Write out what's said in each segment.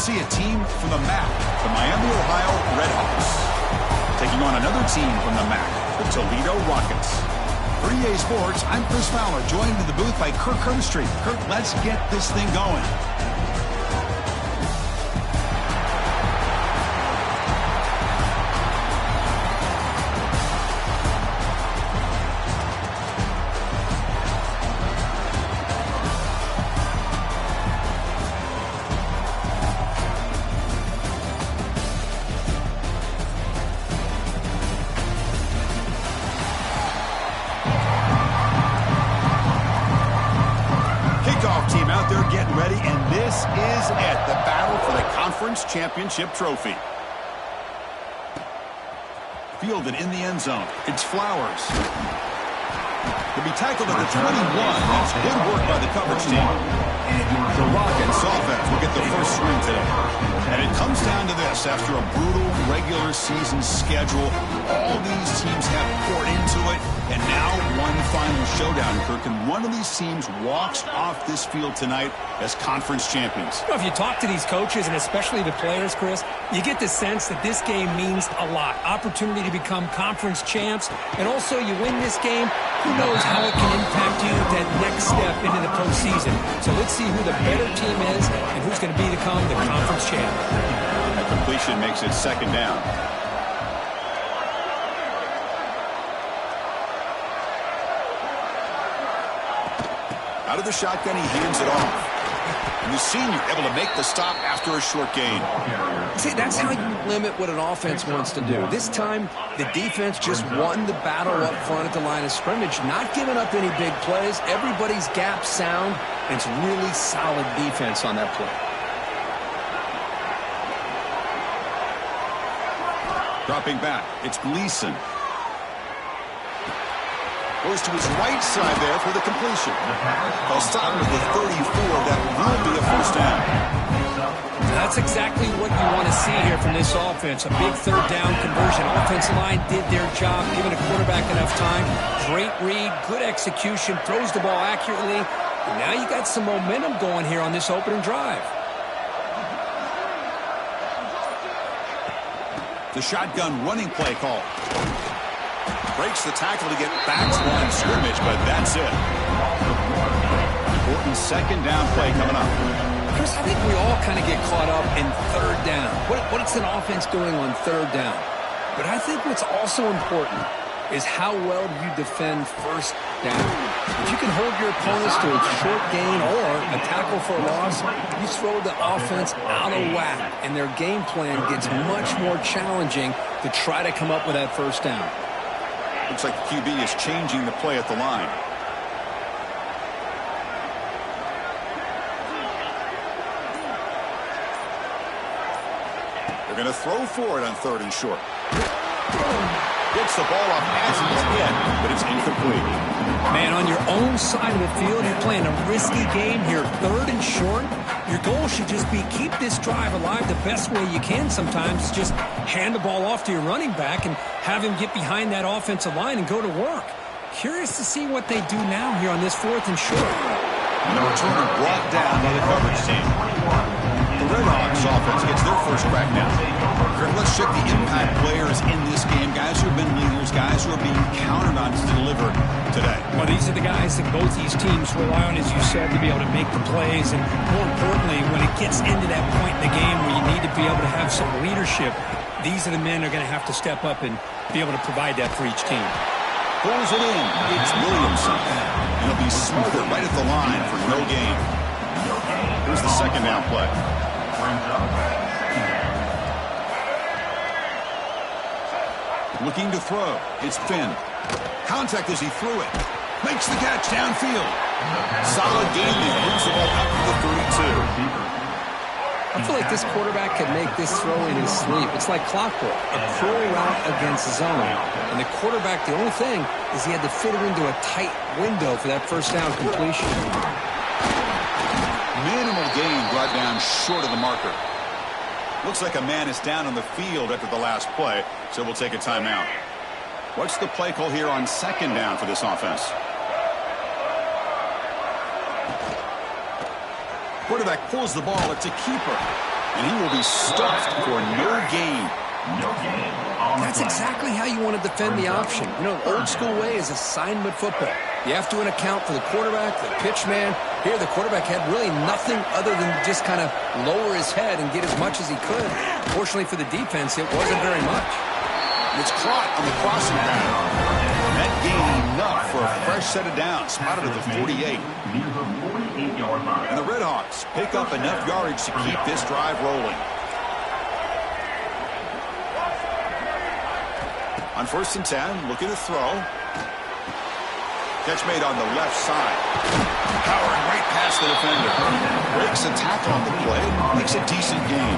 see a team from the MAC, the Miami, Ohio Redhawks, taking on another team from the MAC, the Toledo Rockets. For EA Sports, I'm Chris Fowler, joined in the booth by Kirk Herbstreit. Kirk, let's get this thing going. Team out there getting ready, and this is it, the battle for the conference championship trophy. Fielded in the end zone. It's Flowers. He'll be tackled at the 21. That's good work by the coverage team. The Rockets offense will get the first swing today. And it comes down to this. After a brutal regular season schedule, all these teams have poured into it, and now one final showdown, Kirk. And one of these teams walks off this field tonight as conference champions. Well, if you talk to these coaches, and especially the players, Chris, you get the sense that this game means a lot. Opportunity to become conference champs, and also you win this game, who knows how it can impact you that next step into the postseason. So let's see who the better team is and who's going to become the conference champ. That completion makes it second down. Out of the shotgun, he hands it off. And the senior able to make the stop after a short gain. See, that's how you limit what an offense wants to do. This time, the defense just won the battle up front at the line of scrimmage, not giving up any big plays. Everybody's gap sound, and it's really solid defense on that play. Dropping back, it's Gleason. Goes to his right side there for the completion. They'll stop him at the 34. That will be a first down. That's exactly what you want to see here from this offense. A big third down conversion. Offensive line did their job, giving a quarterback enough time. Great read, good execution, throws the ball accurately. And now you got some momentum going here on this opening drive. The shotgun running play call. Breaks the tackle to get back to line of scrimmage, but that's it. Important second down play coming up. Chris, I think we all kind of get caught up in third down. What's an offense doing on third down? But I think what's also important is how well do you defend first down. If you can hold your opponents to a short gain or a tackle for a loss, you throw the offense out of whack, and their game plan gets much more challenging to try to come up with that first down. Looks like the QB is changing the play at the line. They're going to throw for it on third and short. Gets the ball off as he's hit, but it's incomplete. Man, on your own side of the field, you're playing a risky game here. Third and short. Your goal should just be keep this drive alive the best way you can sometimes. Just hand the ball off to your running back and have him get behind that offensive line and go to work. Curious to see what they do now here on this fourth and short. And the returner brought down by the coverage team. The Redhawks offense gets their first crack now. Let's check the impact players in this game. Guys who have been leaders, guys who are being counted on to deliver today. Well, these are the guys that both these teams rely on, as you said, to be able to make the plays. And more importantly, when it gets into that point in the game where you need to be able to have some leadership, these are the men who are going to have to step up and be able to provide that for each team. Pulls it in. It's Williamson. And he'll be smothered right at the line for no gain. Here's the second down play. Looking to throw. It's Finn. Contact as he threw it. Makes the catch downfield. Solid game there. Moves the ball up to the 32. I feel like this quarterback could make this throw in his sleep. It's like clockwork. A curl route against zone. And the quarterback, the only thing is he had to fit it into a tight window for that first down completion. Minimal gain brought down short of the marker. Looks like a man is down on the field after the last play, so we'll take a timeout. What's the play call here on second down for this offense? Quarterback pulls the ball. It's a keeper. And he will be stuffed for no gain. That's exactly how you want to defend the option. You know, old school way is assignment football. You have to account for the quarterback, the pitch man. Here, the quarterback had really nothing other than just kind of lower his head and get as much as he could. Fortunately for the defense, it wasn't very much. It's caught on the crossing path. That gained enough for a fresh set of downs, spotted at the 48. And the Redhawks pick up enough yardage to keep this drive rolling. On 1st and 10, looking to throw. Catch made on the left side. Powering right past the defender. Breaks a tackle on the play. Makes a decent gain.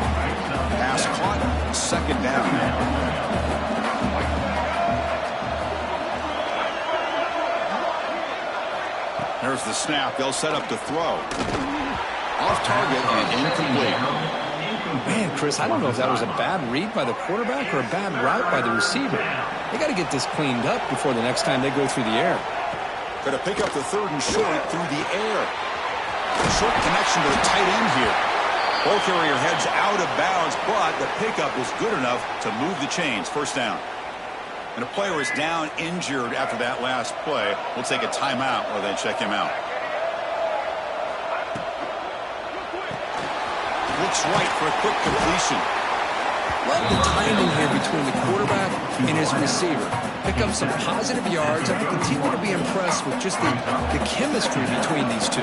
Pass caught. 2nd down. There's the snap. They'll set up to throw. Off target and incomplete. Man, Chris, I don't know if that was a bad read by the quarterback or a bad route by the receiver. They got to get this cleaned up before the next time they go through the air. Going to pick up the 3rd and short through the air. Short connection to the tight end here. Ball carrier heads out of bounds, but the pickup was good enough to move the chains. 1st down. And a player is down injured after that last play. We'll take a timeout while they check him out. Looks right for a quick completion. Love the timing here between the quarterback and his receiver. Pick up some positive yards. I will continue to be impressed with just the chemistry between these two.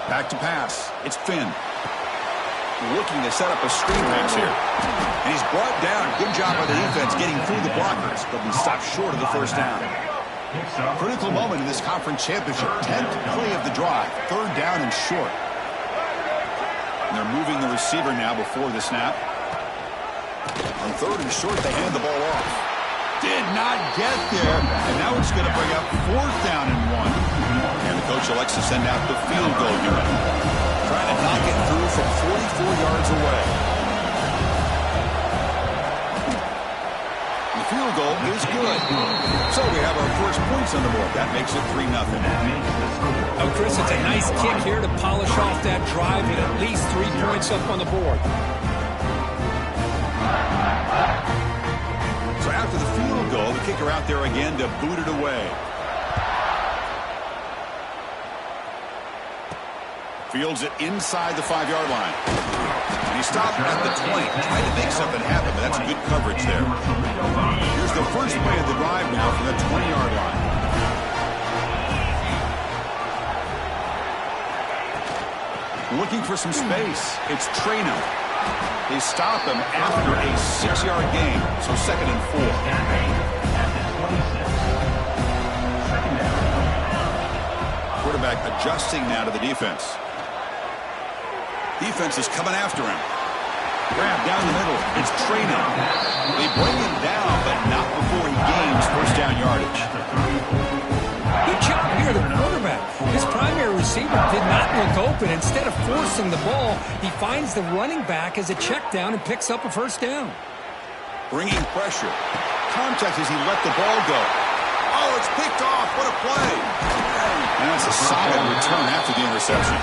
Back to pass. It's Finn. Looking to set up a screen pass here. And he's brought down. Good job by the defense getting through the blockers. But he stopped short of the 1st down. Critical moment in this conference championship. 10th play of the drive. 3rd down and short. And they're moving the receiver now before the snap. On 3rd and short, they hand the ball off. Did not get there. And now it's going to bring up 4th down and 1. And the coach elects to send out the field goal unit. Trying to knock it through from 44 yards away. The field goal is good. So we have our first points on the board. That makes it 3-0. Oh, Chris, it's a nice kick here to polish off that drive with at least 3 points up on the board. So after the field goal, the kicker out there again to boot it away. Fields it inside the 5-yard line. And he stopped at the 20, trying to make something happen, but that's good coverage there. Here's the first play of the drive now from the 20-yard line. Looking for some space. It's Toledo. They stop him after a 6-yard gain, so 2nd and 4. Quarterback adjusting now to the defense. Defense is coming after him. Grab down the middle. It's Toledo. They bring him down, but not before he gains 1st down yardage. Good job here, the quarterback. His primary receiver did not look open. Instead of forcing the ball, he finds the running back as a check down and picks up a 1st down. Bringing pressure. Contact as he let the ball go. Oh, it's picked off. What a play. And that's a solid return after the interception.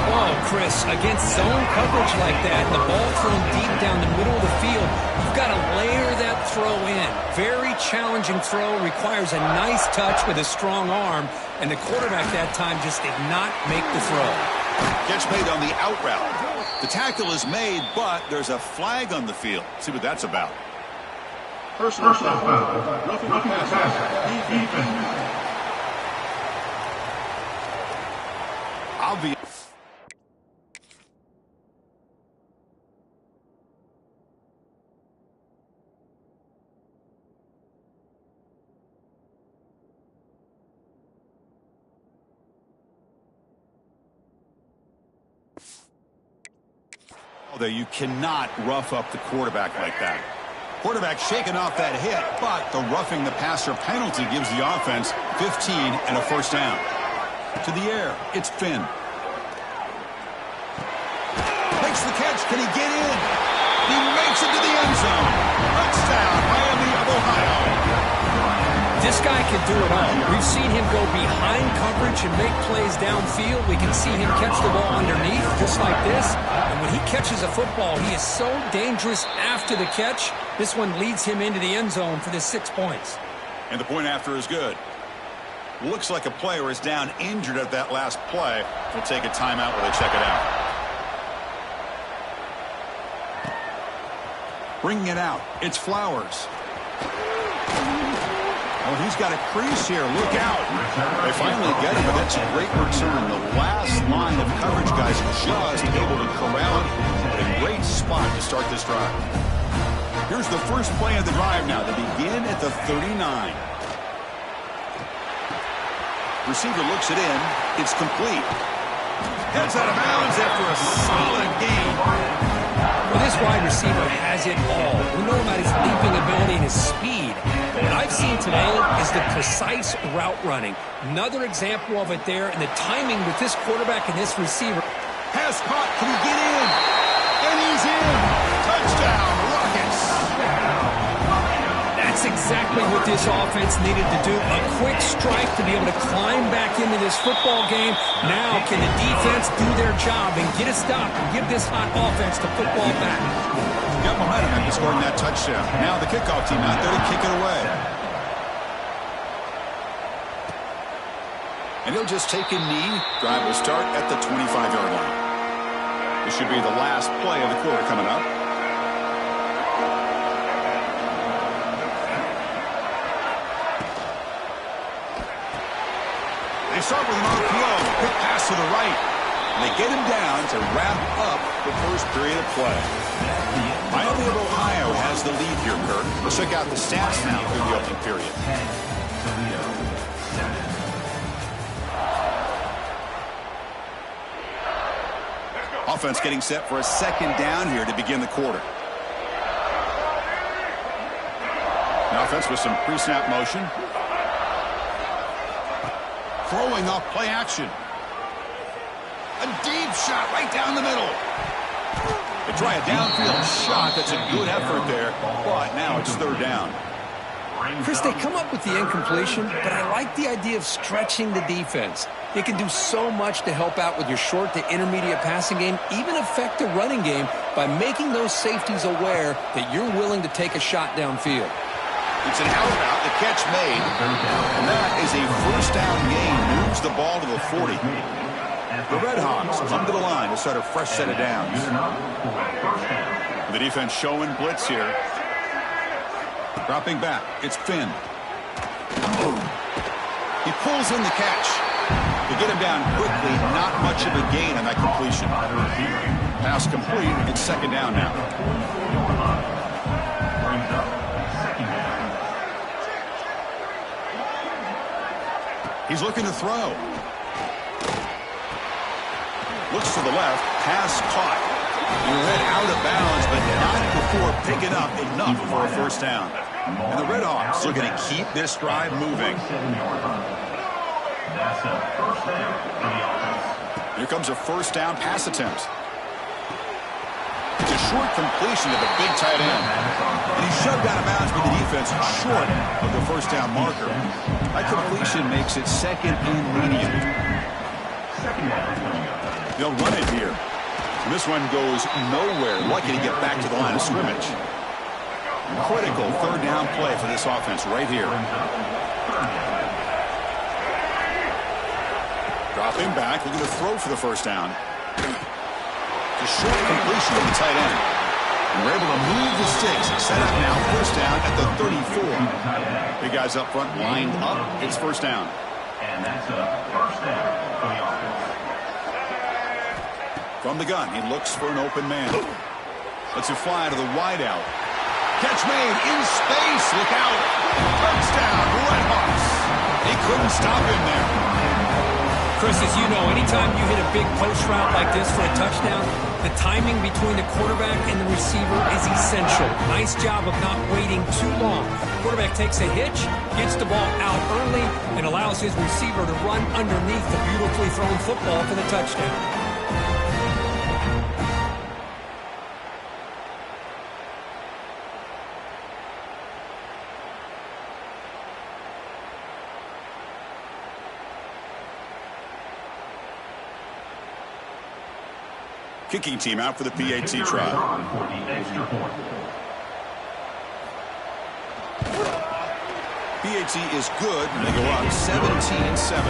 Oh, Chris, against zone coverage like that, the ball thrown deep down the middle of the field, you've got to layer that throw in. Very challenging throw, requires a nice touch with a strong arm, and the quarterback that time just did not make the throw. Catch made on the out route. The tackle is made, but there's a flag on the field. See what that's about. Personal foul. Roughing the passer. Obvious. Although you cannot rough up the quarterback like that. Quarterback shaking off that hit, but the roughing the passer penalty gives the offense 15 and a 1st down. To the air, it's Finn. Makes the catch. Can he get in? He makes it to the end zone. Touchdown, Miami of Ohio. This guy can do it all. We've seen him go behind coverage and make plays downfield. We can see him catch the ball underneath, just like this. And when he catches a football, he is so dangerous after the catch. This one leads him into the end zone for the 6 points. And the point after is good. Looks like a player is down injured at that last play. We'll take a timeout while they check it out. Bringing it out, it's Flowers. Oh, he's got a crease here. Look out. They finally get him, but that's a great return. The last line of coverage guys just able to corral it. But a great spot to start this drive. Here's the first play of the drive now. They begin at the 39. Receiver looks it in. It's complete. Heads out of bounds after a solid gain. Well, this wide receiver has it all. We know about his leaping ability and his speed. But what I've seen today is the precise route running. Another example of it there, and the timing with this quarterback and this receiver. Pass caught. Can he get in? And he's in. Touchdown, Rockets. That's exactly what this offense needed to do. A quick strike to be able to climb back into this football game. Now can the defense do their job and get a stop and give this hot offense the football back? Got momentum after scoring that touchdown. Now the kickoff team out there to kick it away. And he'll just take a knee. Drive will start at the 25-yard line. This should be the last play of the quarter coming up. They start with an RPO. Quick pass to the right. And they get him down to wrap up the first period of play. Miami of Ohio has the lead here, Kurt. Let's check out the stats now through the opening period. Offense getting set for a second down here to begin the quarter. The offense with some pre-snap motion. Throwing off play action. A deep shot right down the middle. They try a downfield shot. That's a good effort there. But now it's third down. Chris, they come up with the incompletion, but I like the idea of stretching the defense. It can do so much to help out with your short to intermediate passing game, even affect the running game by making those safeties aware that you're willing to take a shot downfield. It's an out route, the catch made, and that is a first down gain. Moves the ball to the 40. The Red Hawks come to the line to start a fresh set of downs. The defense showing blitz here. Dropping back, it's Finn. He pulls in the catch. To get him down quickly, not much of a gain on that completion. Pass complete, it's second down now. He's looking to throw. Looks to the left. Pass caught. He'll head out of bounds, but not before picking up enough for a first down. And the Red Hawks are going to keep this drive moving. Here comes a first down pass attempt. It's a short completion to the big tight end. And he's shoved out of bounds by the defense short of the first down marker. That completion makes it second and medium. They'll run it here. And this one goes nowhere. Lucky to get back to the line of scrimmage. Critical third down play for this offense right here. Dropping back, looking to throw for the first down. A short completion to the tight end. And we're able to move the sticks. Set up now, first down at the 34. Big guys up front lined up. It's first down. And that's a first down for the offense. From the gun, he looks for an open man. Lets it fly to the wideout. Catch made in space. Look out. Touchdown, Red Hawks. He couldn't stop him there. Chris, as you know, anytime you hit a big post route like this for a touchdown, the timing between the quarterback and the receiver is essential. Nice job of not waiting too long. Quarterback takes a hitch, gets the ball out early, and allows his receiver to run underneath the beautifully thrown football for the touchdown. Kicking team out for the PAT try. PAT is good. They go up 17-7.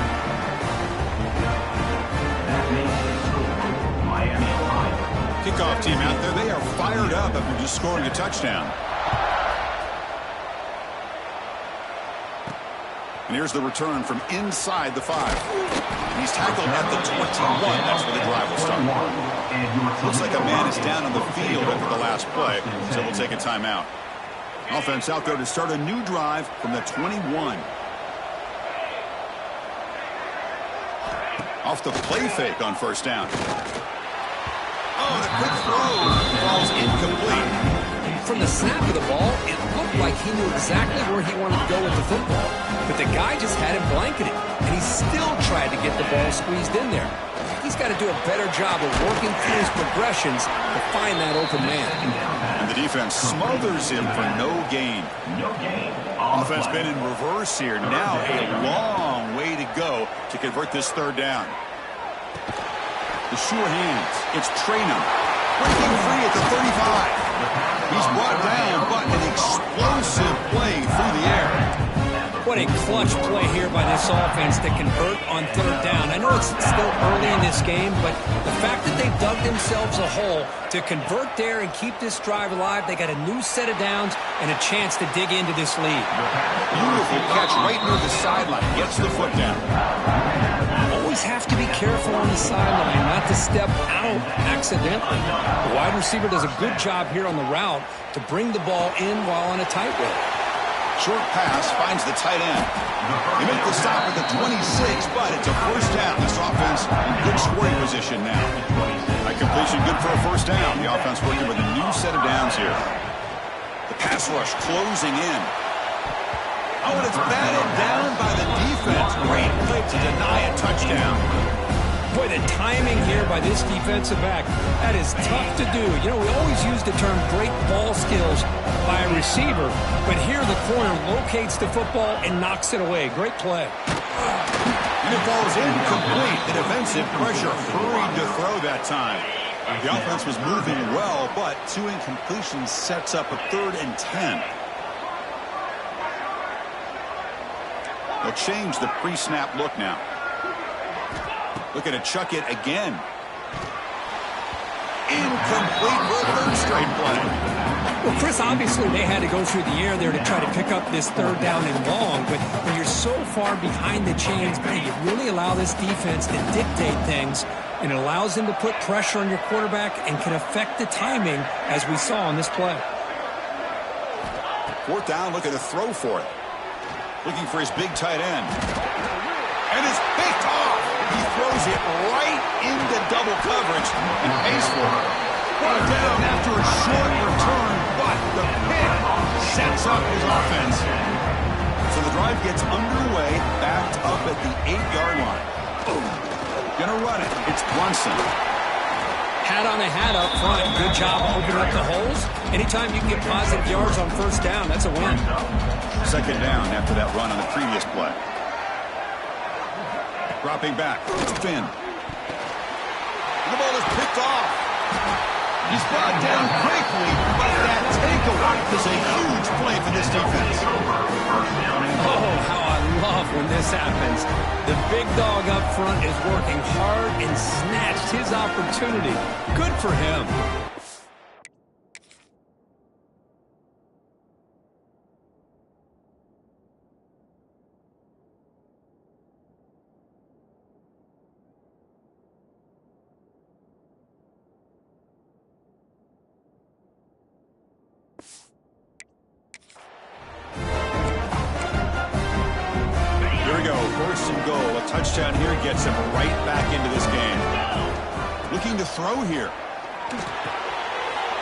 Kickoff team out there. They are fired up after just scoring a touchdown. And here's the return from inside the 5. He's tackled at the 21. That's where the drive will start. Looks like a man is down on the field after the last play, so we'll take a timeout. Offense out there to start a new drive from the 21. Off the play fake on first down. Oh, the quick throw falls incomplete. From the snap of the ball, it looked like he knew exactly where he wanted to go with the football. But the guy just had him blanketed, and he still tried to get the ball squeezed in there. He's got to do a better job of working through his progressions to find that open man. And the defense smothers him for no gain. Offense been in reverse here. Now a long way to go to convert this third down. The sure hands. It's Traynham. Breaking free at the 35. He's brought down, but an explosive play through the air. What a clutch play here by this offense to convert on third down. I know it's still early in this game, but the fact that they dug themselves a hole to convert there and keep this drive alive, they got a new set of downs and a chance to dig into this lead. Beautiful catch right near the sideline. Gets the foot down. Always have to be careful on the sideline not to step out accidentally. The wide receiver does a good job here on the route to bring the ball in while on a tightrope. Short pass finds the tight end. They make the stop at the 26, but it's a first down. This offense in good scoring position now. A completion good for a first down. The offense working with a new set of downs here. The pass rush closing in. Oh, and it's batted down by the defense. Great play to deny a touchdown. Boy, the timing here by this defensive back, that is tough to do. You know, we always use the term great ball skills by a receiver, but here the corner locates the football and knocks it away. Great play. And it falls incomplete. The defensive pressure hurried to throw that time. The offense was moving well, but 2 incompletions sets up a 3rd and 10. They'll change the pre-snap look now. Looking to chuck it again. Incomplete for a 3rd straight play. Well, Chris, obviously they had to go through the air there to try to pick up this third down and long, but when you're so far behind the chains, you really allow this defense to dictate things, and it allows them to put pressure on your quarterback and can affect the timing, as we saw on this play. 4th down, looking to throw for it. Looking for his big tight end. And it's picked off. He throws it right into double coverage and pays for it. Brought down after a short return, but the pick sets up his offense. So the drive gets underway, backed up at the 8-yard line. Gonna run it. It's Brunson. Hat on a hat up front. Good job opening up the holes. Anytime you can get positive yards on first down, that's a win. 2nd down after that run on the previous play. Dropping back. It's Finn. The ball is picked off. He's brought down quickly, but that takeaway is a huge play for this defense. Oh, how I love when this happens. The big dog up front is working hard and snatched his opportunity. Good for him. Touchdown here gets him right back into this game. Looking to throw here.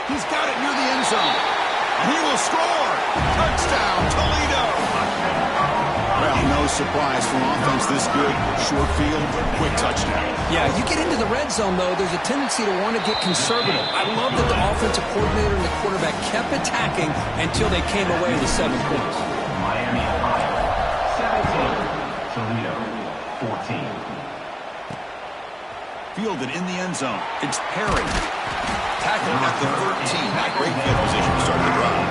He's got it near the end zone. He will score. Touchdown, Toledo. Well, no surprise from offense this good. Short field, quick touchdown. Yeah, you get into the red zone, though, there's a tendency to want to get conservative. I love that the offensive coordinator and the quarterback kept attacking until they came away with 7 points. Miami 17, Toledo 14. Fielded in the end zone. It's Perry. tackle at the 13. Not great field position to start the drive.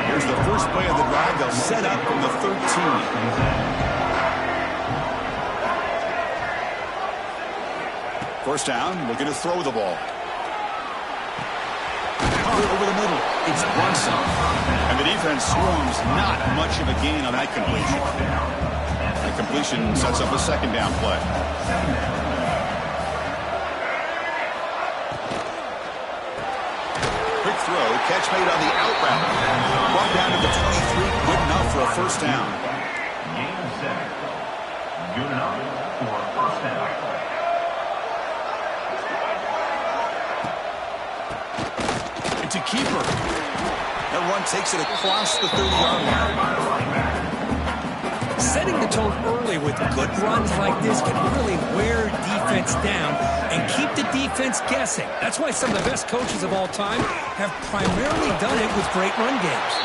Here's the first play of the drive. They'll set up from the 13. First down, looking to throw the ball. Over the middle, it's Brunson. And the defense swarms, not much of a gain on that completion. That completion sets up a second down play. Quick throw, catch made on the out route. Brought down to the 23, good enough for a first down. Game set. Good enough for a first down. To keeper. That run takes it across the 30-yard line. Setting the tone early with good runs like this can really wear defense down and keep the defense guessing. That's why some of the best coaches of all time have primarily done it with great run games.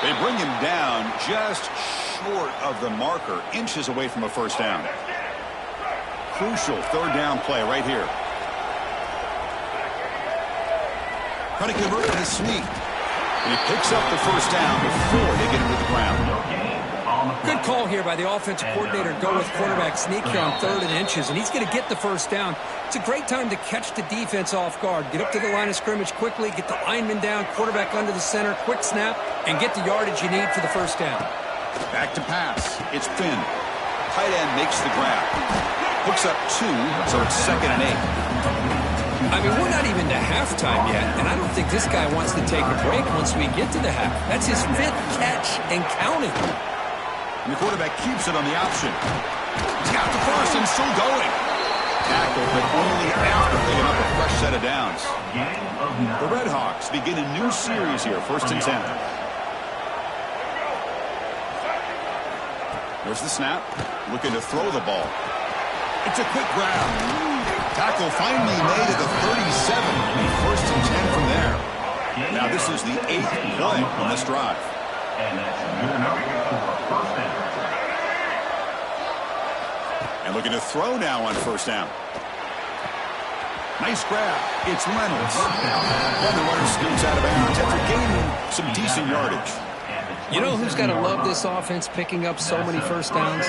They bring him down just short of the marker, inches away from a first down. Crucial third down play right here. Trying to convert with a sneak. And he picks up the first down before they get him to the ground. Good call here by the offensive coordinator to go with quarterback sneak here on 3rd and inches, and he's going to get the first down. It's a great time to catch the defense off guard. Get up to the line of scrimmage quickly, get the lineman down, quarterback under the center, quick snap, and get the yardage you need for the first down. Back to pass. It's Finn. Tight end makes the grab. Picks up 2, so it's 2nd and 8. I mean, we're not even to halftime yet, and I don't think this guy wants to take a break once we get to the half. That's his 5th catch and counting. And the quarterback keeps it on the option. He's got the first and still going. Tackle, but only after picking up a fresh set of downs. The Red Hawks begin a new series here, 1st and 10. There's the snap. Looking to throw the ball. It's a quick grab. Tackle finally made at the 37. 1st and 10 from there. Now this is the 8th play on this drive. And that's good enough for a first down. And looking to throw now on first down. Nice grab. It's Reynolds. And the runner scoots out of bounds after gaining some decent yardage. You know who's got to love this offense picking up so many first downs?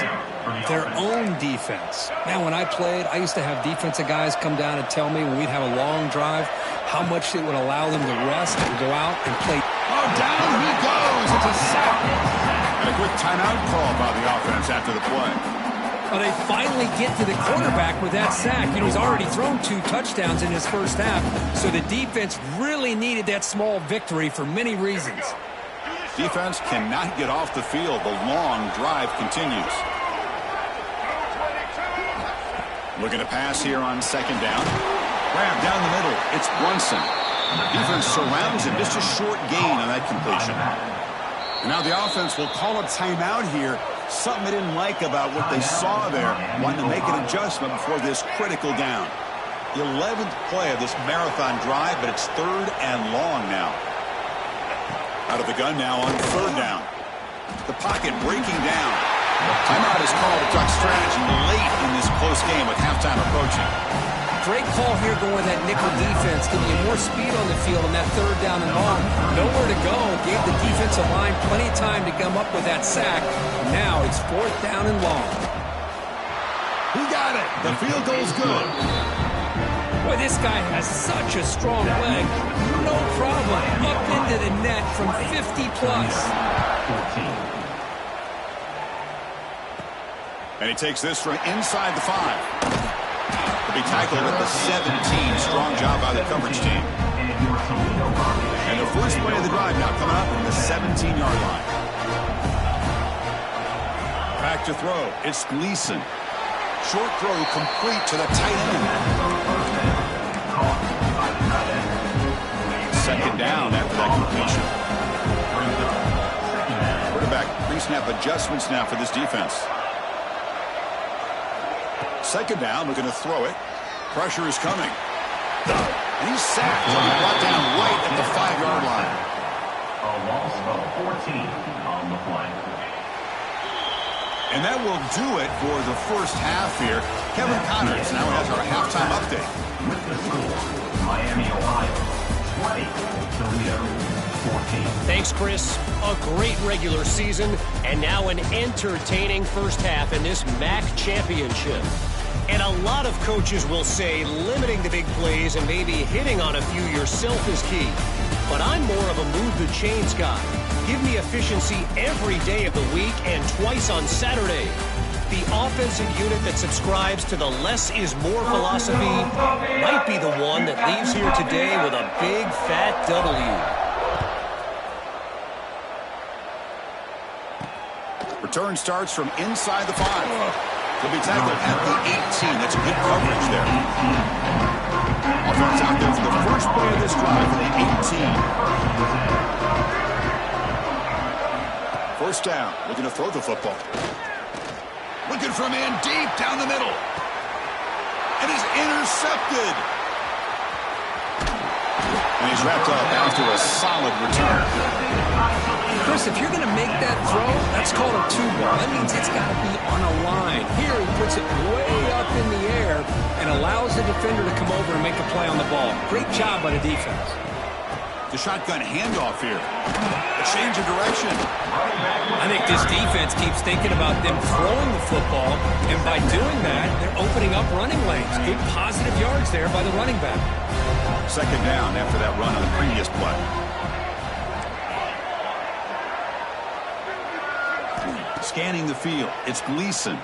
Their own defense. Man, when I played, I used to have defensive guys come down and tell me when we'd have a long drive how much it would allow them to rest and go out and play. Oh, down he goes. It's a sack. And a quick timeout call by the offense after the play. Well, they finally get to the quarterback with that sack. You know, he's already thrown 2 touchdowns in his first half, so the defense really needed that small victory for many reasons. Defense cannot get off the field. The long drive continues. Looking to pass here on 2nd down. Grab down the middle. It's Brunson. Defense surrounds him. Just a short gain on that completion. And now the offense will call a timeout here. Something they didn't like about what they saw there. Wanting to make an adjustment before this critical down. The 11th play of this marathon drive, but it's 3rd and long now. Out of the gun now on 3rd down. The pocket breaking down. Timeout is called to talk strategy late in this close game with halftime approaching. Great call here going with that nickel defense, giving you more speed on the field on that 3rd down and long. Nowhere to go. Gave the defensive line plenty of time to come up with that sack. Now it's 4th down and long. He got it. The field goal's good. Boy, this guy has such a strong leg. No problem. Up into the net from 50 plus. And he takes this from inside the 5. To be tackled at the 17. Strong job by the coverage team. And the first play of the drive now coming up in the 17-yard line. Back to throw. It's Gleason. Short throw complete to the tight end. 2nd down after that completion. Quarterback pre-snap adjustments now for this defense. 2nd down, looking to throw it. Pressure is coming. And he's sacked. He'll be brought down right at the 5-yard line. A loss of 14 on the play. And that will do it for the first half here. Kevin Connors now has our halftime update. With the score, Miami Thanks, Chris. A great regular season, and now an entertaining first half in this MAC championship. And a lot of coaches will say limiting the big plays and maybe hitting on a few yourself is key. But I'm more of a move the chains guy. Give me efficiency every day of the week and twice on Saturday. The offensive unit that subscribes to the less is more philosophy might be the one that leaves here today with a big fat W. Return starts from inside the 5. He'll be tackled at the 18. That's good coverage there. Offense out there for the first play of this drive for the 18. First down, looking to throw the football. Looking for a man deep down the middle. And he's intercepted. And he's wrapped up after a solid return. Chris, if you're going to make that throw, that's called a 2-ball. That means it's got to be on a line. Here he puts it way up in the air and allows the defender to come over and make a play on the ball. Great job by the defense. The shotgun handoff here. A change of direction. I think this defense keeps thinking about them throwing the football, and by doing that, they're opening up running lanes. Good positive yards there by the running back. Second down after that run on the previous play. Scanning the field, it's Gleason.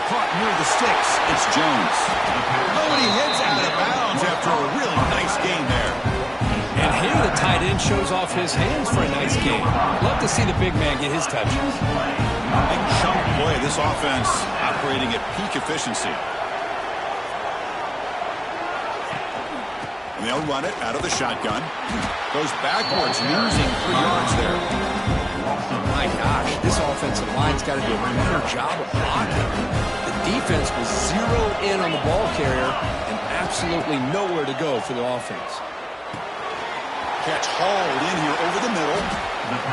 Caught near the sticks, it's Jones. Oh, and he heads out of bounds after a really nice game there. And here the tight end shows off his hands for a nice game. Love to see the big man get his touches. Big chunk play, this offense operating at peak efficiency. And they'll run it out of the shotgun. Goes backwards, losing 3 yards there. My gosh, this offensive line's got to do a better job of blocking. The defense was zeroed in on the ball carrier and absolutely nowhere to go for the offense. Catch hauled in here over the middle.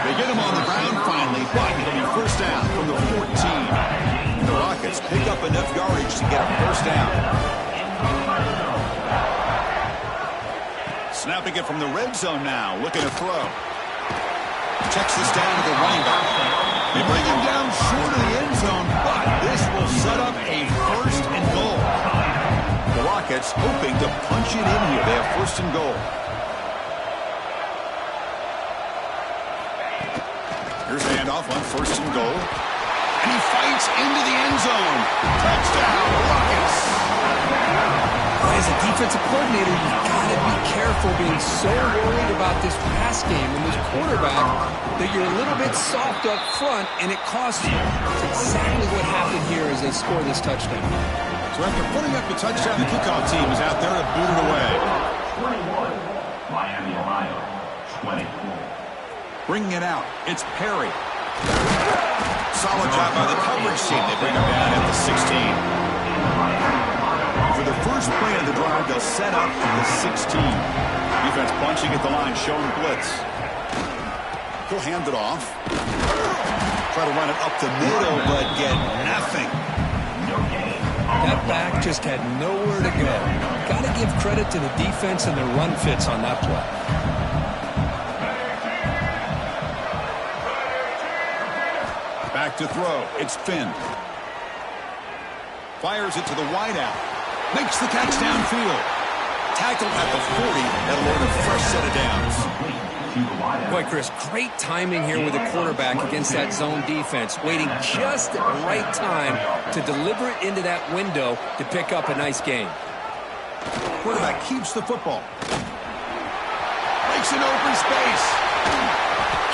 They get him on the ground finally, but it'll be first down from the 14. And the Rockets pick up enough yardage to get a first down. Snapping it from the red zone now, looking to throw. Checks this down to the running back. They bring him down short of the end zone, but this will set up a first and goal. The Rockets hoping to punch it in here. They have first and goal. Here's a handoff on first and goal. And he fights into the end zone. Touchdown, Rockets. As a defensive coordinator, you've got to be careful being so worried about this pass game and this quarterback that you're a little bit soft up front, and it costs you. That's exactly what happened here as they score this touchdown. So after putting up the touchdown, the kickoff team is out there to boot it away. 21, Miami, Ohio, 24. Bringing it out, it's Perry. Solid job by the coverage team. They bring him down at the 16. For the first play of the drive, they'll set up at the 16. Defense punching at the line, showing blitz. He'll hand it off. Try to run it up the middle, but get nothing. That back just had nowhere to go. Got to give credit to the defense and their run fits on that play. Back to throw. It's Finn. Fires it to the wideout. Makes the catch downfield. Tackled at the 40. That'll earn a fresh set of downs. Boy, Chris, great timing here with the quarterback against that zone defense. Waiting just at the right time to deliver it into that window to pick up a nice gain. Quarterback keeps the football. Breaks into open space.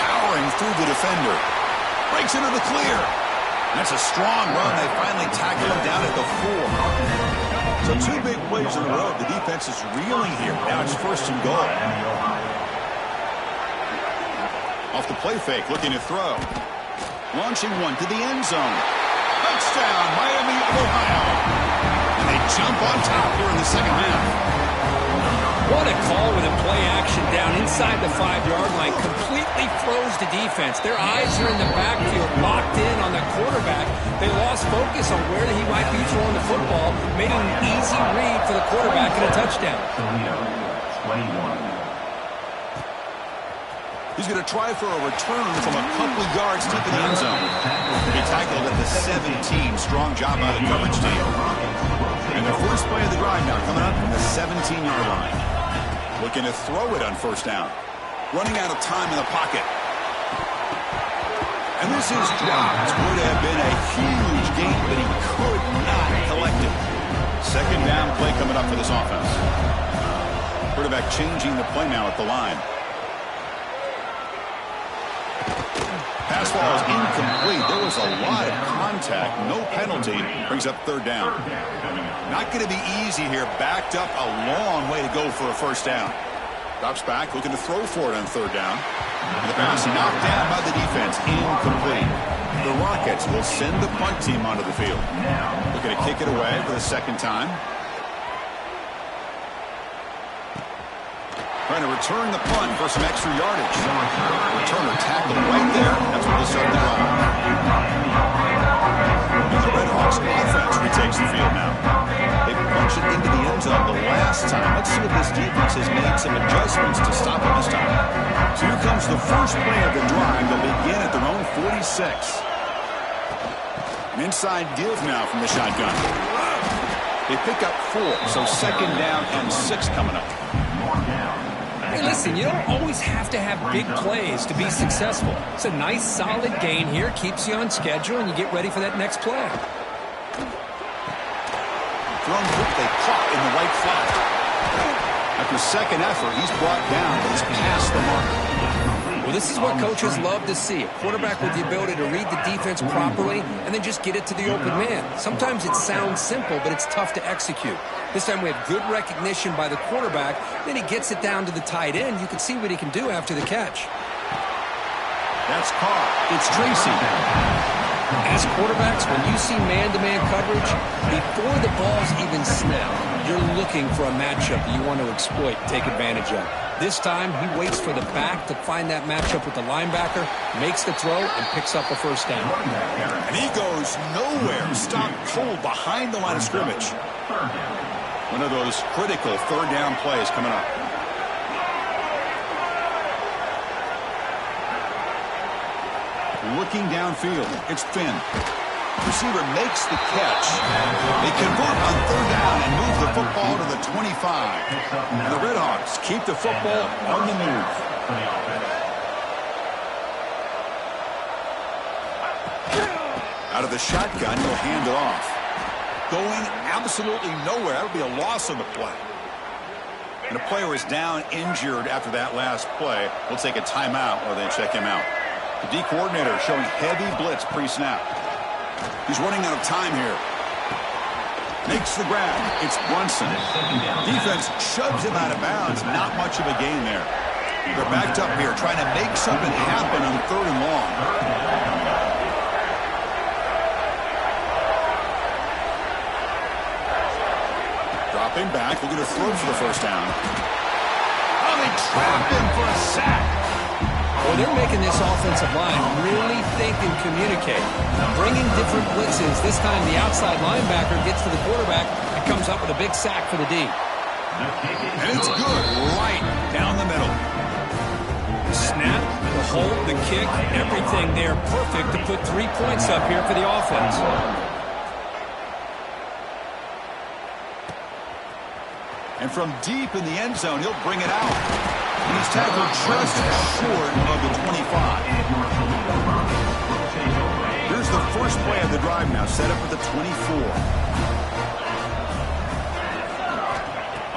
Powering through the defender. Breaks into the clear. That's a strong run. They finally tackle him down at the 4. So 2 big plays in a row. The defense is reeling here. Now it's first and goal. Off the play fake, looking to throw. Launching one to the end zone. Touchdown, Miami of Ohio. And they jump on top here in the second half. What a call with a play action down inside the 5-yard line. Completely froze the defense. Their eyes are in the backfield, locked in on the quarterback. They lost focus on where he might be throwing the football. Made it an easy read for the quarterback and a touchdown. Toledo, 21. He's going to try for a return from a couple of yards deep in the end zone. He tackled at the 17. Strong job by the coverage team. And the first play of the drive now coming up from the 17-yard line. Looking to throw it on first down. Running out of time in the pocket. And this is dropped. Would have been a huge gain, but he could not collect it. Second down play coming up for this offense. Quarterback changing the play now at the line. Pass ball is incomplete. There was a lot of contact. No penalty. Brings up third down. Not going to be easy here. Backed up a long way to go for a first down. Drops back, looking to throw for it on third down. And the pass knocked down by the defense. Incomplete. The Rockets will send the punt team onto the field. Looking to kick it away for the second time. Trying to return the punt for some extra yardage. Returner tackled right there. That's what will start the drive. And the Red Hawks offense retakes the field now. They punched it into the end zone the last time. Let's see if this defense has made some adjustments to stop it this time. So here comes the first play of the drive. They'll begin at their own 46. An inside give now from the shotgun. They pick up 4, so second down and 6 coming up. Hey, listen, you don't always have to have big plays to be successful. It's a nice, solid gain here. Keeps you on schedule, and you get ready for that next play. Thrown quickly, caught in the right flat. After second effort, he's brought down, but he's past the mark. Well, this is what coaches love to see. A quarterback with the ability to read the defense properly and then just get it to the open man. Sometimes it sounds simple, but it's tough to execute. This time we have good recognition by the quarterback. Then he gets it down to the tight end. You can see what he can do after the catch. That's caught. It's Tracy. As quarterbacks, when you see man-to-man coverage, before the ball's even snapped, you're looking for a matchup that you want to exploit, take advantage of. This time, he waits for the back to find that matchup with the linebacker, makes the throw, and picks up a first down. And he goes nowhere. Stopped cold behind the line of scrimmage. One of those critical third down plays coming up. Looking downfield, it's Finn. Receiver makes the catch. They convert on third down and move the football to the 25. And the Red Hawks keep the football on the move. Out of the shotgun, he'll hand it off. Going absolutely nowhere. That would be a loss on the play. And the player is down injured after that last play. We'll take a timeout while they check him out. The D coordinator showing heavy blitz pre-snap. He's running out of time here. Makes the grab. It's Brunson. Defense shoves him out of bounds. Not much of a gain there. They're backed up here trying to make something happen on third and long. Dropping back. Looking to throw for the first down. Oh, they trap him for a sack. Well, they're making this offensive line really think and communicate. Bringing different blitzes. This time the outside linebacker gets to the quarterback and comes up with a big sack for the D. And it's good right down the middle. The snap, the hold, the kick, everything there perfect to put 3 points up here for the offense. And from deep in the end zone, he'll bring it out. And he's tackled just short of the 25. Here's the first play of the drive now, set up at the 24.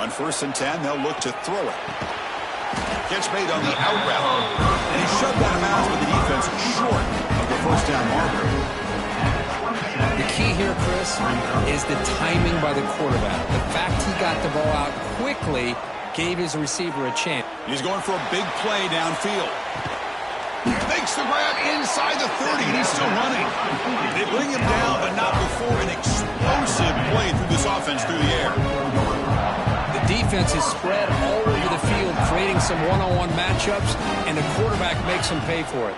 On 1st and 10, they'll look to throw it. Catch made on the out route. And he's shoved out of bounds with the defense short of the first down marker. The key here, Chris, is the timing by the quarterback. The fact he got the ball out quickly gave his receiver a chance. He's going for a big play downfield. Makes the grab inside the 30, and he's still running. They bring him down, but not before an explosive play through this offense through the air. The defense is spread all over the field, creating some one-on-one matchups, and the quarterback makes them pay for it.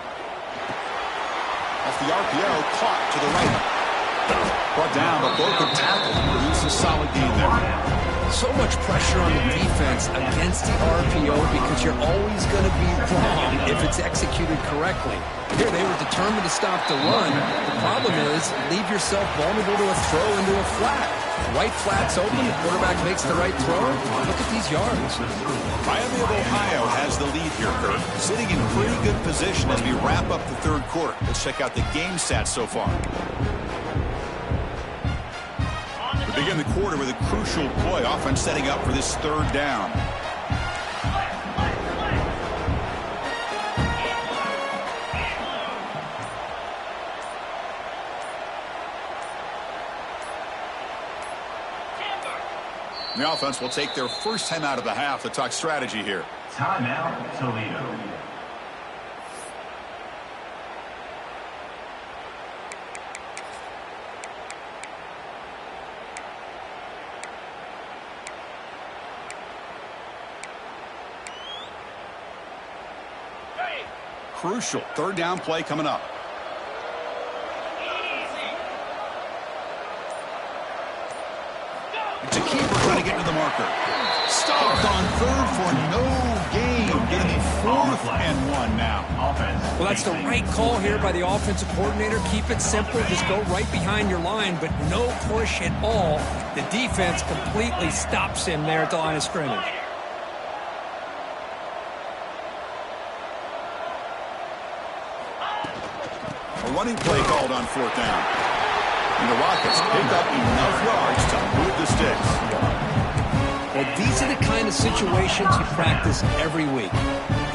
Off the RPO, caught to the right. Brought down, but broken tackle. Produces a solid gain there. so much pressure on the defense against the RPO because you're always going to be wrong if it's executed correctly. Here, they were determined to stop the run. The problem is, leave yourself vulnerable to a throw into a flat. Right flat's open, the quarterback makes the right throw. Look at these yards. Miami of Ohio has the lead here, Kurt. Sitting in pretty good position as we wrap up the third quarter. Let's check out the game stats so far. We begin the quarter with a crucial play. Offense setting up for this third down. The offense will take their first time out of the half to talk strategy here. Timeout, Toledo. Crucial third down play coming up. It's a keeper trying to get to the marker. Stopped on third for no gain. Going to be 4th and 1 now. Well, that's the right call here by the offensive coordinator. Keep it simple. Just go right behind your line, but no push at all. The defense completely stops him there at the line of scrimmage. A running play called on 4th down. And the Rockets pick up enough yards to move the sticks. Well, these are the kind of situations you practice every week.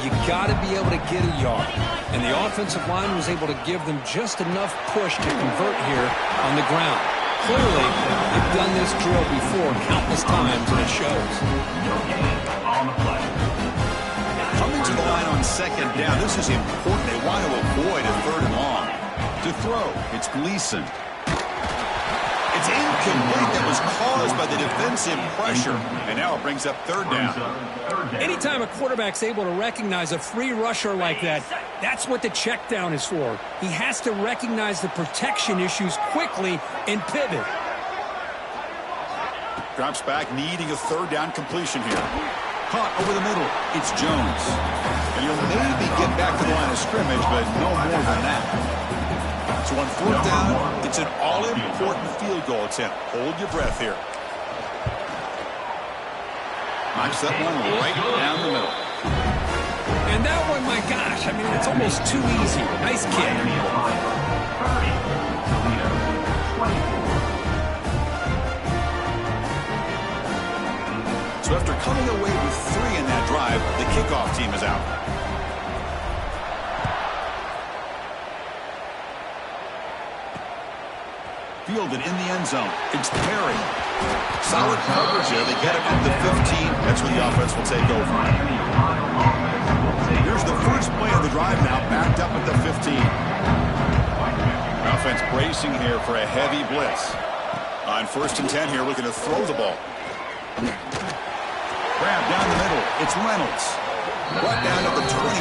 You got to be able to get a yard. And the offensive line was able to give them just enough push to convert here on the ground. Clearly, they've done this drill before countless times, and it shows. Coming to the line on 2nd down, this is important. They want to avoid a 3rd and long. To throw, it's Gleason. It's incomplete. That was caused by the defensive pressure. And now it brings up 3rd down. Anytime a quarterback's able to recognize a free rusher like that, that's what the check down is for. He has to recognize the protection issues quickly and pivot. Drops back, needing a 3rd down completion here. Caught over the middle. It's Jones. And you'll maybe get back to the line of scrimmage, but no more than that. So on 4th down, it's an all-important field goal attempt. Hold your breath here. Knocks that one right down the middle. And that one, my gosh, I mean, it's almost too easy. Nice kick. So after coming away with 3 in that drive, the kickoff team is out. Fielded in the end zone. It's Perry. Solid coverage here. They get him at the 15. That's where the offense will take over. Here's the first play of the drive now, backed up at the 15. Offense bracing here for a heavy blitz. On 1st and 10 here, looking to throw the ball. Grab down the middle. It's Reynolds. Brought down at the 28.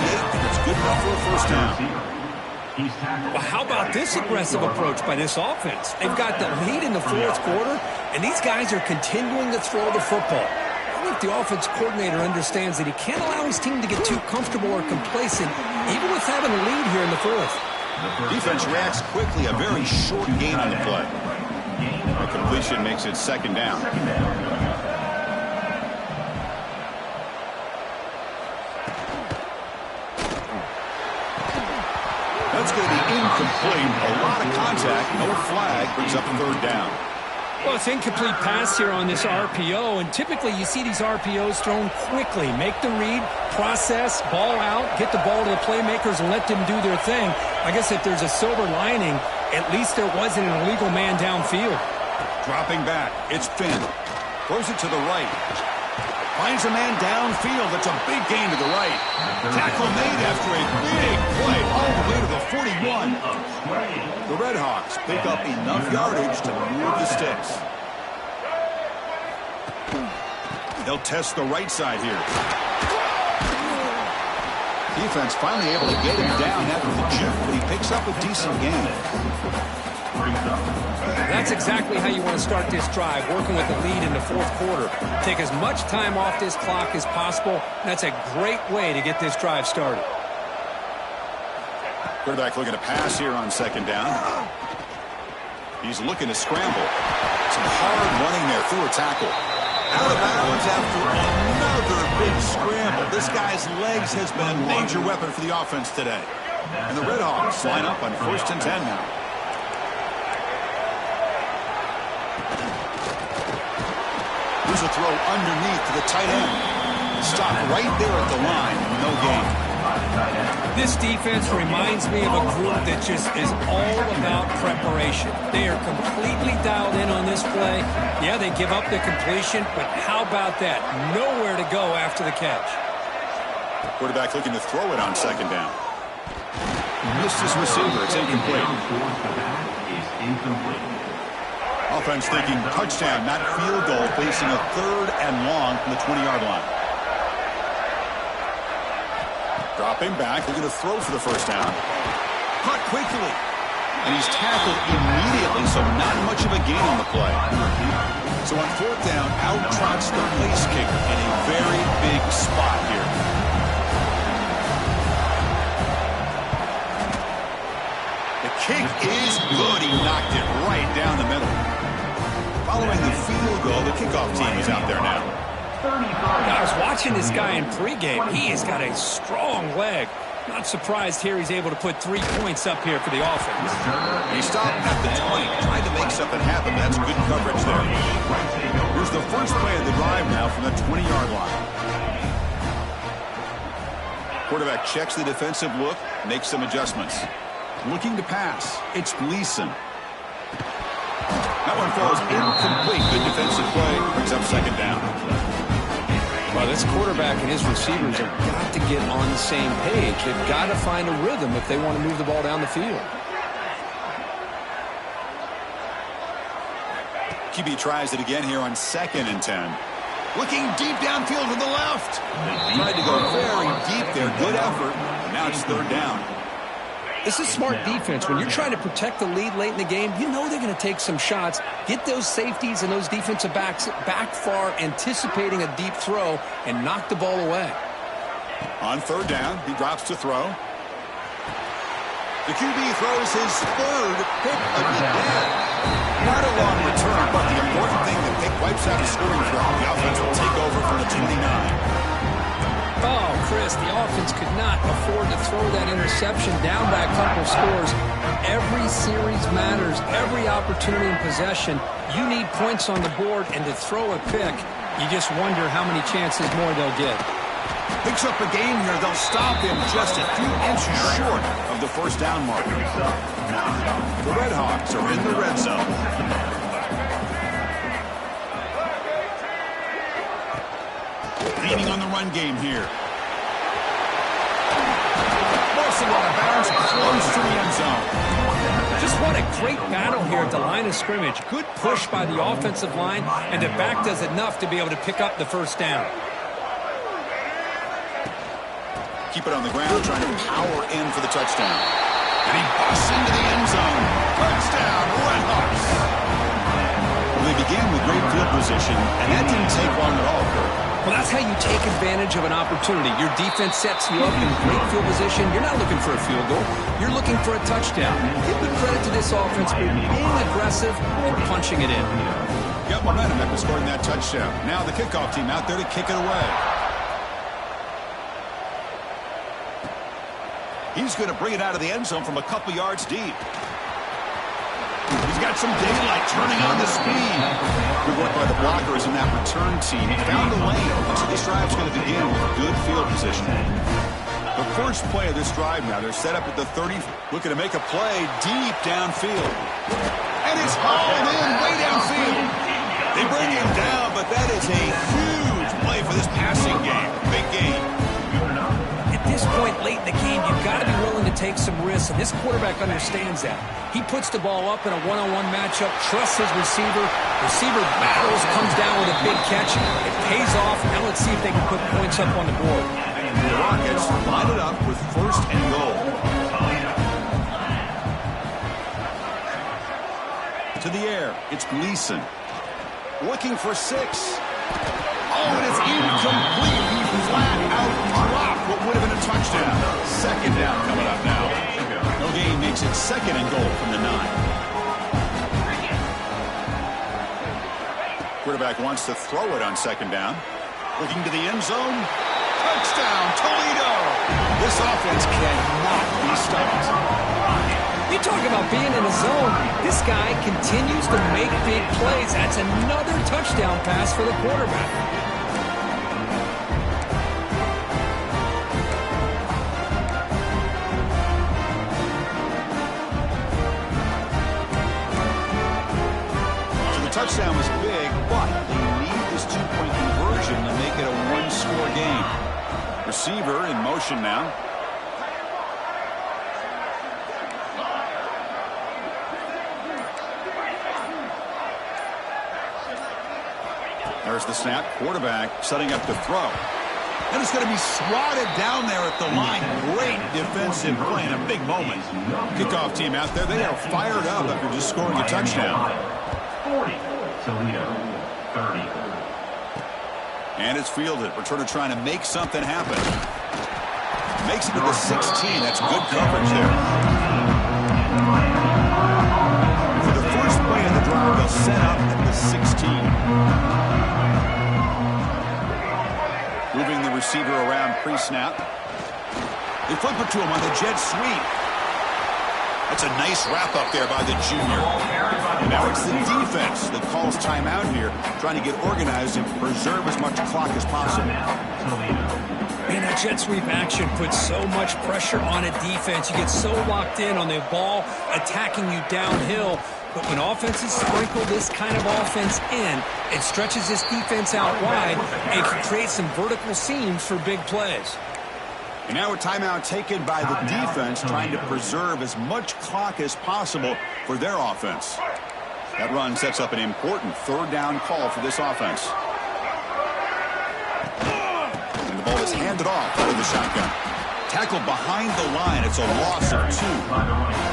It's good enough for a 1st down. Well, how about this aggressive approach by this offense? They've got the lead in the 4th quarter, and these guys are continuing to throw the football. I think the offense coordinator understands that he can't allow his team to get too comfortable or complacent, even with having a lead here in the 4th. Defense reacts quickly. A very short gain on the play. A completion makes it 2nd down. That's going to be incomplete. A lot of contact. No flag. Brings up 3rd down. Well, it's incomplete pass here on this RPO, and typically you see these RPOs thrown quickly. Make the read, process, ball out, get the ball to the playmakers and let them do their thing. I guess if there's a silver lining, at least there wasn't an illegal man downfield. Dropping back. It's Finn. Throws it to the right. Finds a man downfield. That's a big gain to the right. Tackle made after a big play all the way to the 41. The Red Hawks pick up enough yardage to move the sticks. They'll test the right side here. Defense finally able to get him down after the juke, but he picks up a decent gain. That's exactly how you want to start this drive, working with the lead in the fourth quarter. Take as much time off this clock as possible. That's a great way to get this drive started. Quarterback looking to pass here on second down. He's looking to scramble. Some hard running there through a tackle. Out of bounds after another big scramble. This guy's legs has been a major weapon for the offense today. And the Redhawks line up on 1st and 10 now. Here's a throw underneath to the tight end. Stop right there at the line. No gain. This defense reminds me of a group that just is all about preparation. They are completely dialed in on this play. Yeah, they give up the completion, but how about that? Nowhere to go after the catch. Quarterback looking to throw it on second down. Missed his receiver. It's incomplete. Offense thinking touchdown, not field goal, facing a 3rd and long from the 20-yard line. Dropping back, looking to throw for the first down. Caught quickly. And he's tackled immediately, so not much of a gain on the play. So on 4th down, out trots the place kicker in a very big spot here. The kick is good. He knocked it right down the middle. Following the field goal, the kickoff team is out there now. I was watching this guy in pregame. He has got a strong leg. Not surprised here he's able to put 3 points up here for the offense. He stopped at the 20, tried to make something happen. That's good coverage there. Here's the first play of the drive now from the 20-yard line. Quarterback checks the defensive look, makes some adjustments. Looking to pass. It's Gleason. That one falls incomplete. Good defensive play. Brings up second down. Well, this quarterback and his receivers have got to get on the same page. They've got to find a rhythm if they want to move the ball down the field. QB tries it again here on 2nd and 10. Looking deep downfield to the left. Tried to go very deep there. Good effort. And now it's 3rd down. This is smart defense. When you're trying to protect the lead late in the game, you know they're going to take some shots, get those safeties and those defensive backs back far, anticipating a deep throw, and knock the ball away. On 3rd down, he drops to throw. The QB throws his 3rd pick of the day. Not a long return, but the important thing, the pick wipes out a scoring throw. The offense will take over from the 29. Oh, Chris, the offense could not afford to throw that interception down by a couple scores. Every series matters. Every opportunity in possession. You need points on the board, and to throw a pick, you just wonder how many chances more they'll get. Picks up a game here. They'll stop him just a few inches short of the first down mark. The Redhawks are in the red zone. Leaning on the run game here. Mostly out of bounds, close to the end zone. Just what a great battle here at the line of scrimmage. Good push by the offensive line, and the back does enough to be able to pick up the first down. Keep it on the ground, trying to power in for the touchdown. And he busts into the end zone. Touchdown, Redhawks. Well, they began with great field position, and that didn't take long at all, Kurt. Well, that's how you take advantage of an opportunity. Your defense sets you up in great field position. You're not looking for a field goal. You're looking for a touchdown. Give the credit to this offense for being aggressive and punching it in. Got momentum after scoring that touchdown. Now the kickoff team out there to kick it away. He's going to bring it out of the end zone from a couple yards deep. He's got some daylight turning on the speed. Good work by the blockers in that return team. Found the lane. So this drive's going to begin with good field position. The first play of this drive now, they're set up at the 30, looking to make a play deep downfield. And it's hauled in way downfield. They bring him down, but that is a huge play for this passing game. Big game. At this point late in the game, you've got to be willing to take some risks, and this quarterback understands that. He puts the ball up in a one-on-one matchup, trusts his receiver. Receiver battles, comes down with a big catch. It pays off. Now let's see if they can put points up on the board. The Rockets line it up with 1st and goal. To the air. It's Gleason. Looking for 6. Oh, and it's incomplete. He flat out dropped what would have been a touchdown. Second down coming up now. No gain makes it second and goal from the 9. Quarterback wants to throw it on second down. Looking to the end zone. Touchdown, Toledo. This offense cannot be stopped. You talk about being in a zone. This guy continues to make big plays. That's another touchdown pass for the quarterback. So the touchdown was big, but they need this 2-point conversion to make it a 1-score game. Receiver in motion now. There's the snap. Quarterback setting up to throw. And it's going to be swatted down there at the line. Great defensive play in a big moment. Kickoff team out there. They are fired up after just scoring a touchdown. 40. Toledo, 30. And it's fielded. Returner trying to make something happen. Makes it to the 16. That's good coverage there. For the first play of the drive, they'll set up at the 16. Moving the receiver around pre-snap. They flip it to him on the jet sweep. That's a nice wrap up there by the junior. And now it's the defense that calls timeout here, trying to get organized and preserve as much clock as possible. Man, that jet sweep action puts so much pressure on a defense. You get so locked in on the ball attacking you downhill. But when offenses sprinkle this kind of offense in, it stretches this defense out wide and can create some vertical seams for big plays. And now a timeout taken by the defense, trying to preserve as much clock as possible for their offense. That run sets up an important third down call for this offense. And the ball is handed off out of the shotgun. Tackled behind the line. It's a loss of 2.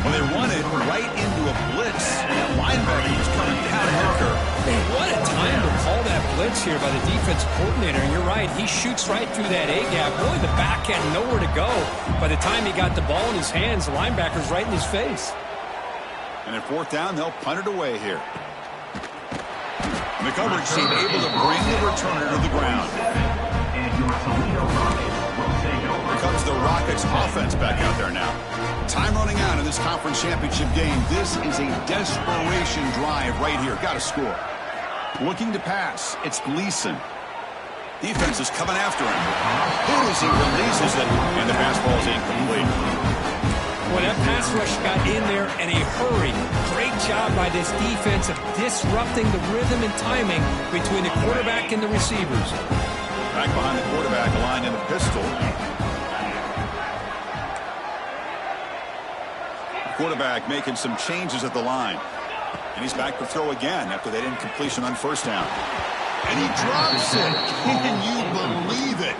Well, they run it right into a blitz, and that linebacker was coming downhill curve. Man, what a time to call that blitz here by the defensive coordinator. And you're right, he shoots right through that A-gap. Really, the back had nowhere to go. By the time he got the ball in his hands, the linebacker's right in his face. And at fourth down, they'll punt it away here. And the coverage team able to bring the returner to the ground. And your Toledo Rockets will take over. Here comes the Rockets offense back out there now. Time running out in this conference championship game. This is a desperation drive right here. Got to score. Looking to pass. It's Gleason. Defense is coming after him. Hit as he releases it, and the pass ball is incomplete. Well, that pass rush got in there in a hurry. Great job by this defense of disrupting the rhythm and timing between the quarterback and the receivers. Back behind the quarterback, aligned in the pistol. Quarterback making some changes at the line. And he's back to throw again after that incompletion on first down. And he drops it. Can you believe it?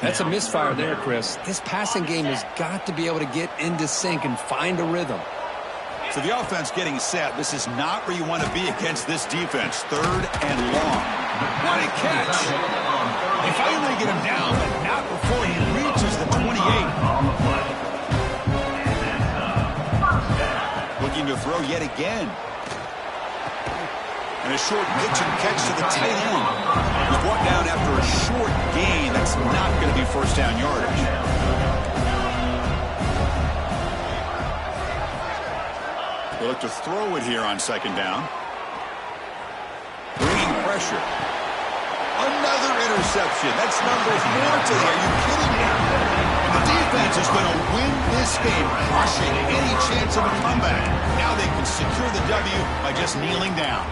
That's a misfire there, Chris. This passing game has got to be able to get into sync and find a rhythm. So the offense getting set. This is not where you want to be against this defense. Third and long. What a catch. They finally get him down, but not before he reaches the 28. Looking to throw yet again. And a short pitch and catch to the tight end. He's brought down after a short gain. That's not going to be first down yardage. They look to throw it here on second down. Bringing pressure. Another interception. That's number 4 today. Are you kidding me? The defense is going to win this game, crushing any chance of a comeback. Now they can secure the W by just kneeling down.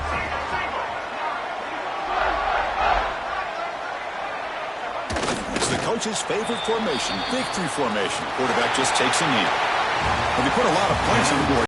It's the coach's favorite formation, victory formation. Quarterback just takes a knee. And they put a lot of points on the board.